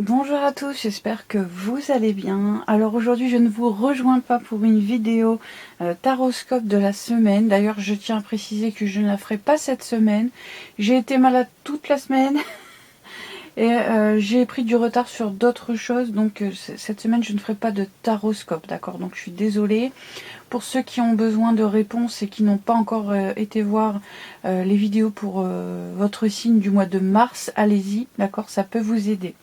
Bonjour à tous, j'espère que vous allez bien. Alors aujourd'hui je ne vous rejoins pas pour une vidéo taroscope de la semaine. D'ailleurs je tiens à préciser que je ne la ferai pas cette semaine. J'ai été malade toute la semaine et j'ai pris du retard sur d'autres choses. Donc cette semaine je ne ferai pas de taroscope, d'accord? Donc je suis désolée. Pour ceux qui ont besoin de réponses et qui n'ont pas encore été voir les vidéos pour votre signe du mois de mars, allez-y, d'accord? Ça peut vous aider.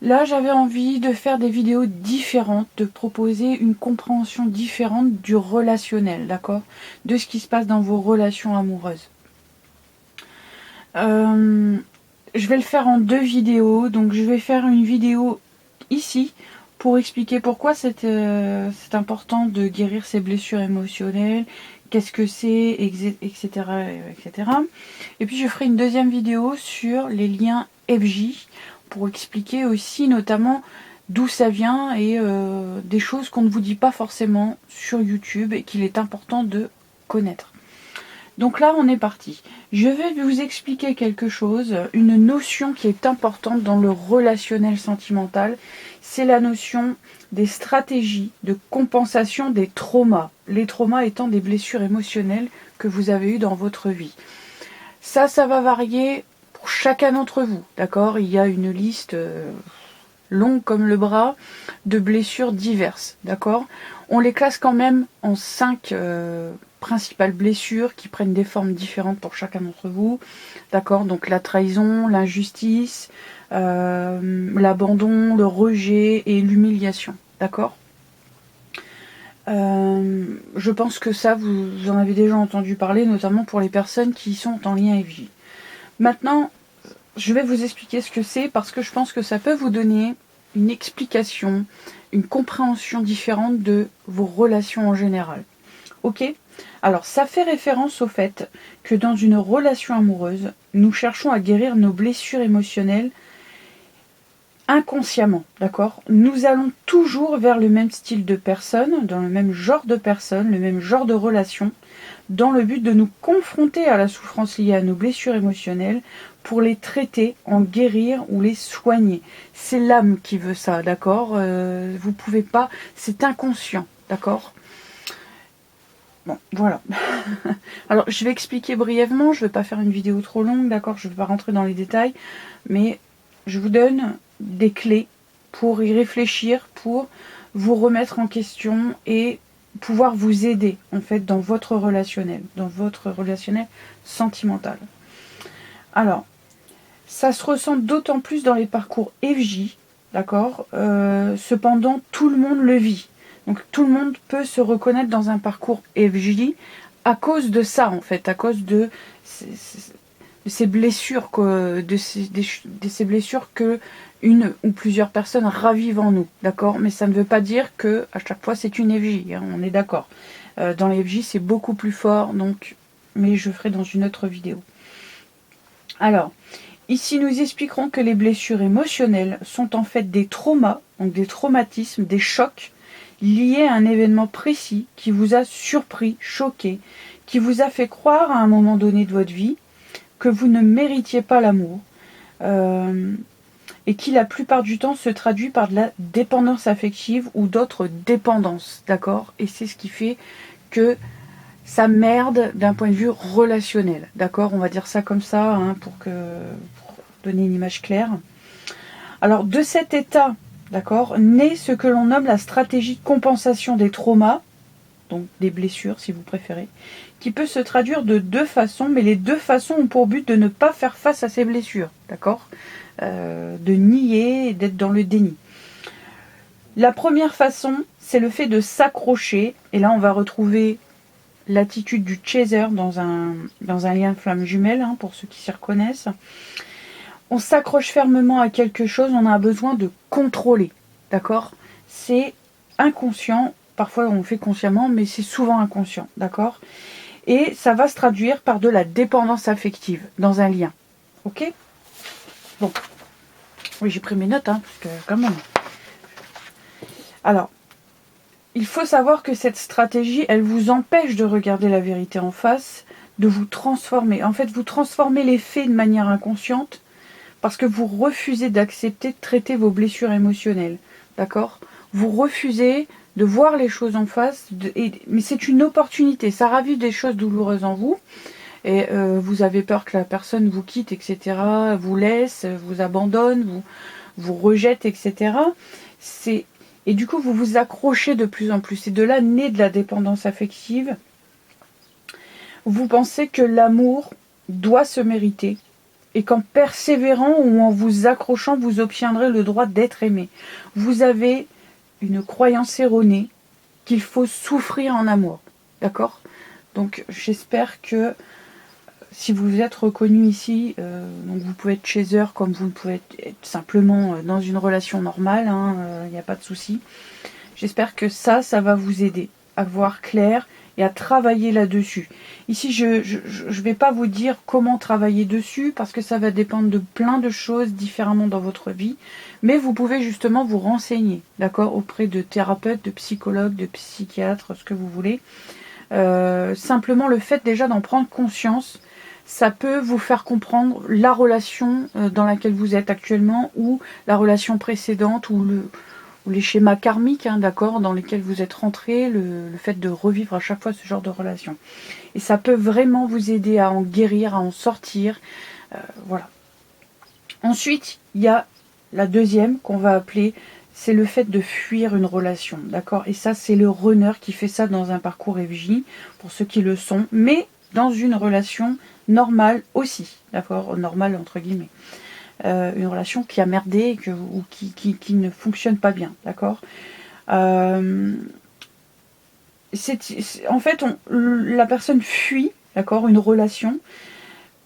Là, j'avais envie de faire des vidéos différentes, de proposer une compréhension différente du relationnel, d'accord? De ce qui se passe dans vos relations amoureuses. Je vais le faire en 2 vidéos, donc je vais faire une vidéo ici pour expliquer pourquoi c'est important de guérir ses blessures émotionnelles, qu'est-ce que c'est, etc., etc. Et puis je ferai une deuxième vidéo sur les liens FJ, pour expliquer aussi notamment d'où ça vient et des choses qu'on ne vous dit pas forcément sur YouTube et qu'il est important de connaître. Donc là on est parti. Je vais vous expliquer quelque chose, une notion qui est importante dans le relationnel sentimental, c'est la notion des stratégies de compensation des traumas. Les traumas étant des blessures émotionnelles que vous avez eues dans votre vie. Ça va varier pour chacun d'entre vous, d'accord? Il y a une liste longue comme le bras de blessures diverses, d'accord? On les classe quand même en 5 principales blessures qui prennent des formes différentes pour chacun d'entre vous, d'accord? Donc la trahison, l'injustice, l'abandon, le rejet et l'humiliation, d'accord? Je pense que ça, vous en avez déjà entendu parler, notamment pour les personnes qui sont en lien FJ. Maintenant, je vais vous expliquer ce que c'est parce que je pense que ça peut vous donner une explication, une compréhension différente de vos relations en général. Ok? Alors, ça fait référence au fait que dans une relation amoureuse, nous cherchons à guérir nos blessures émotionnelles inconsciemment, d'accord? Nous allons toujours vers le même style de personne, dans le même genre de personne, le même genre de relation, dans le but de nous confronter à la souffrance liée à nos blessures émotionnelles pour les traiter, en guérir ou les soigner. C'est l'âme qui veut ça, d'accord? Vous pouvez pas, c'est inconscient, d'accord? Bon, voilà. Alors, je vais expliquer brièvement, je ne vais pas faire une vidéo trop longue, d'accord? Je ne vais pas rentrer dans les détails, mais je vous donne des clés pour y réfléchir, pour vous remettre en question et pouvoir vous aider, en fait, dans votre relationnel sentimental. Alors, ça se ressent d'autant plus dans les parcours FJ, d'accord? Cependant, tout le monde le vit. Donc tout le monde peut se reconnaître dans un parcours FJ à cause de ça, en fait, à cause de ces blessures, de ces blessures que une ou plusieurs personnes ravivent en nous, d'accord? Mais ça ne veut pas dire que à chaque fois c'est une FJ, hein, on est d'accord. Dans les FJ c'est beaucoup plus fort, donc, mais je ferai dans une autre vidéo. Alors, ici nous expliquerons que les blessures émotionnelles sont en fait des traumas, donc des traumatismes, des chocs liés à un événement précis qui vous a surpris, choqué, qui vous a fait croire à un moment donné de votre vie que vous ne méritiez pas l'amour, et qui la plupart du temps se traduit par de la dépendance affective ou d'autres dépendances, d'accord? Et c'est ce qui fait que ça merde d'un point de vue relationnel, d'accord? On va dire ça comme ça, hein, pour donner une image claire. Alors, de cet état, d'accord, naît ce que l'on nomme la stratégie de compensation des traumas, donc des blessures si vous préférez, qui peut se traduire de 2 façons, mais les 2 façons ont pour but de ne pas faire face à ces blessures, d'accord? De nier et d'être dans le déni. La première façon, c'est le fait de s'accrocher, et là on va retrouver l'attitude du chaser dans un lien flamme jumelle, hein, pour ceux qui s'y reconnaissent. On s'accroche fermement à quelque chose, on a besoin de contrôler, d'accord? C'est inconscient, parfois on le fait consciemment, mais c'est souvent inconscient, d'accord? Et ça va se traduire par de la dépendance affective dans un lien, ok? Bon, oui, j'ai pris mes notes, hein, parce que quand même. Alors, il faut savoir que cette stratégie, elle vous empêche de regarder la vérité en face, de vous transformer. En fait, vous transformez les faits de manière inconsciente parce que vous refusez d'accepter de traiter vos blessures émotionnelles, d'accord? Vous refusez de voir les choses en face, mais c'est une opportunité, ça ravive des choses douloureuses en vous, et vous avez peur que la personne vous quitte, etc., vous laisse, vous abandonne, vous rejette, etc. Et du coup, vous vous accrochez de plus en plus. C'est de là naît de la dépendance affective. Vous pensez que l'amour doit se mériter et qu'en persévérant ou en vous accrochant, vous obtiendrez le droit d'être aimé. Vous avez une croyance erronée qu'il faut souffrir en amour. D'accord? Donc j'espère que si vous vous êtes reconnu ici, donc vous pouvez être chaser comme vous pouvez être simplement dans une relation normale, il n'y a pas de souci. J'espère que ça va vous aider à voir clair et à travailler là-dessus. Ici, je ne vais pas vous dire comment travailler dessus parce que ça va dépendre de plein de choses différemment dans votre vie. Mais vous pouvez justement vous renseigner, d'accord, auprès de thérapeutes, de psychologues, de psychiatres, ce que vous voulez. Simplement le fait déjà d'en prendre conscience, ça peut vous faire comprendre la relation dans laquelle vous êtes actuellement ou la relation précédente ou les schémas karmiques, d'accord, dans lesquels vous êtes rentré, le fait de revivre à chaque fois ce genre de relation. Et ça peut vraiment vous aider à en guérir, à en sortir. Voilà. Ensuite, il y a la deuxième qu'on va appeler, c'est le fait de fuir une relation, d'accord. Et ça, c'est le runner qui fait ça dans un parcours FJ, pour ceux qui le sont, mais dans une relation normale aussi, d'accord, normale entre guillemets. Une relation qui a merdé ou qui ne fonctionne pas bien, d'accord. En fait, la personne fuit, d'accord, une relation,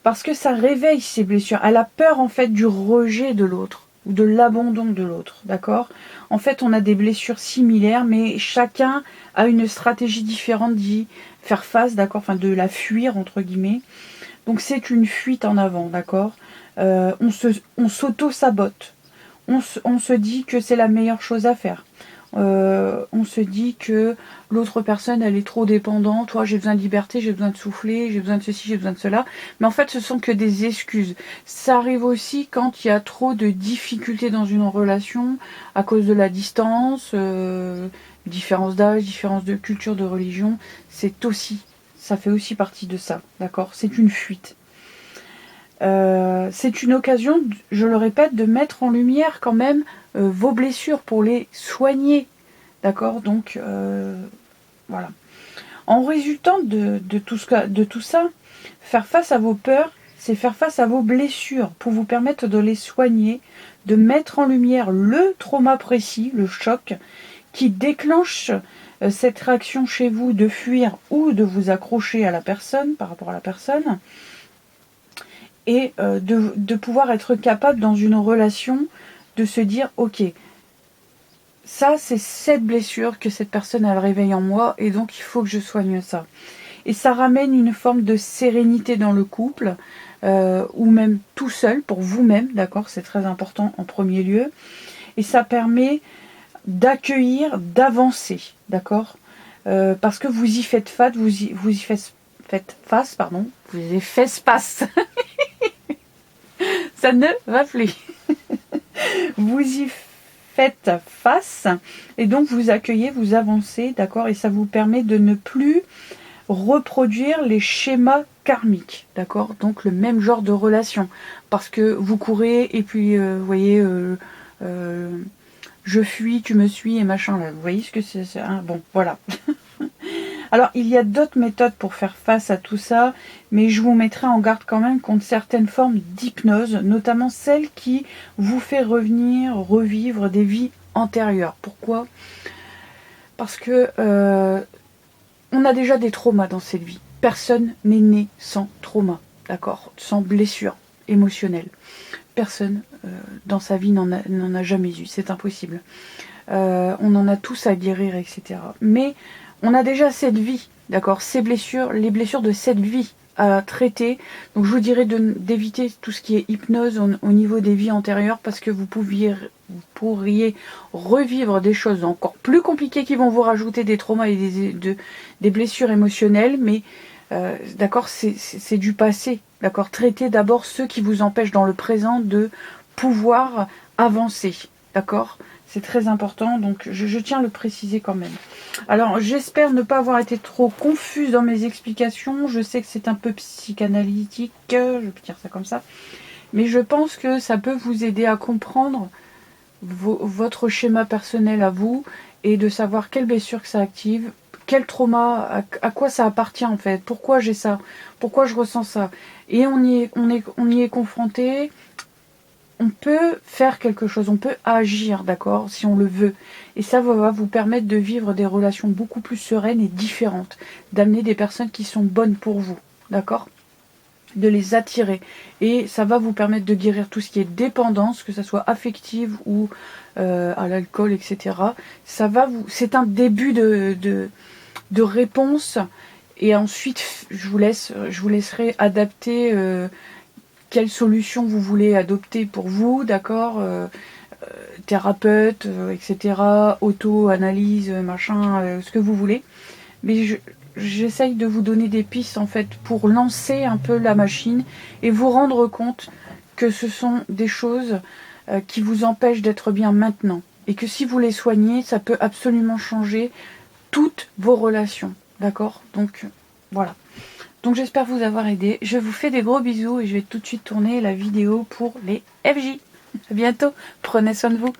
parce que ça réveille ses blessures. Elle a peur en fait du rejet de l'autre ou de l'abandon de l'autre, d'accord. En fait, on a des blessures similaires, mais chacun a une stratégie différente d'y faire face, d'accord, enfin de la fuir entre guillemets. Donc c'est une fuite en avant, d'accord. On s'auto-sabote. On se dit que c'est la meilleure chose à faire. On se dit que l'autre personne elle est trop dépendante, toi j'ai besoin de liberté, j'ai besoin de souffler, j'ai besoin de ceci, j'ai besoin de cela, mais en fait ce sont que des excuses. Ça arrive aussi quand il y a trop de difficultés dans une relation à cause de la distance, différence d'âge, différence de culture, de religion, ça fait aussi partie de ça, d'accord. C'est une fuite. C'est une occasion, je le répète, de mettre en lumière quand même vos blessures pour les soigner, d'accord. Donc voilà. En résultant de tout ça, faire face à vos peurs, c'est faire face à vos blessures pour vous permettre de les soigner, de mettre en lumière le trauma précis, le choc, qui déclenche cette réaction chez vous de fuir ou de vous accrocher à la personne, par rapport à la personne, et de pouvoir être capable dans une relation de se dire ok, ça c'est cette blessure que cette personne elle réveille en moi et donc il faut que je soigne ça. Et ça ramène une forme de sérénité dans le couple ou même tout seul pour vous-même, d'accord, c'est très important en premier lieu. Et ça permet d'accueillir, d'avancer, d'accord, parce que vous y faites face, vous y faites face, pardon, vous y faites face. Ça ne va plus. Vous y faites face et donc vous accueillez, vous avancez, d'accord, et ça vous permet de ne plus reproduire les schémas karmiques, d'accord, donc le même genre de relation, parce que vous courez et puis vous voyez je fuis, tu me suis et machin là, vous voyez ce que c'est, hein, bon voilà. Alors, il y a d'autres méthodes pour faire face à tout ça, mais je vous mettrai en garde quand même contre certaines formes d'hypnose, notamment celle qui vous fait revivre des vies antérieures. Pourquoi ? Parce que on a déjà des traumas dans cette vie. Personne n'est né sans trauma, d'accord ? Sans blessure émotionnelle. Personne dans sa vie n'en a jamais eu, c'est impossible. On en a tous à guérir, etc. Mais on a déjà cette vie, d'accord, ces blessures, les blessures de cette vie à traiter. Donc je vous dirais d'éviter tout ce qui est hypnose au niveau des vies antérieures parce que vous pourriez revivre des choses encore plus compliquées qui vont vous rajouter des traumas et des blessures émotionnelles. Mais d'accord, c'est du passé, D'accord? Traitez d'abord ceux qui vous empêchent dans le présent de pouvoir avancer. D'accord? C'est très important, donc je tiens à le préciser quand même. Alors, j'espère ne pas avoir été trop confuse dans mes explications. Je sais que c'est un peu psychanalytique, je peux dire ça comme ça. Mais je pense que ça peut vous aider à comprendre votre schéma personnel à vous et de savoir quelle blessure que ça active, quel trauma, à quoi ça appartient en fait, pourquoi j'ai ça, pourquoi je ressens ça. Et on y est confronté. On peut faire quelque chose, on peut agir, d'accord, si on le veut. Et ça va vous permettre de vivre des relations beaucoup plus sereines et différentes, d'amener des personnes qui sont bonnes pour vous, d'accord, de les attirer. Et ça va vous permettre de guérir tout ce qui est dépendance, que ce soit affective ou à l'alcool, etc. C'est un début de réponse. Et ensuite, je vous laisserai adapter quelle solution vous voulez adopter pour vous, d'accord, thérapeute, etc., auto-analyse, machin, ce que vous voulez. Mais j'essaye de vous donner des pistes, en fait, pour lancer un peu la machine et vous rendre compte que ce sont des choses qui vous empêchent d'être bien maintenant. Et que si vous les soignez, ça peut absolument changer toutes vos relations, d'accord? Donc, voilà. Donc j'espère vous avoir aidé. Je vous fais des gros bisous et je vais tout de suite tourner la vidéo pour les FJ. À bientôt. Prenez soin de vous.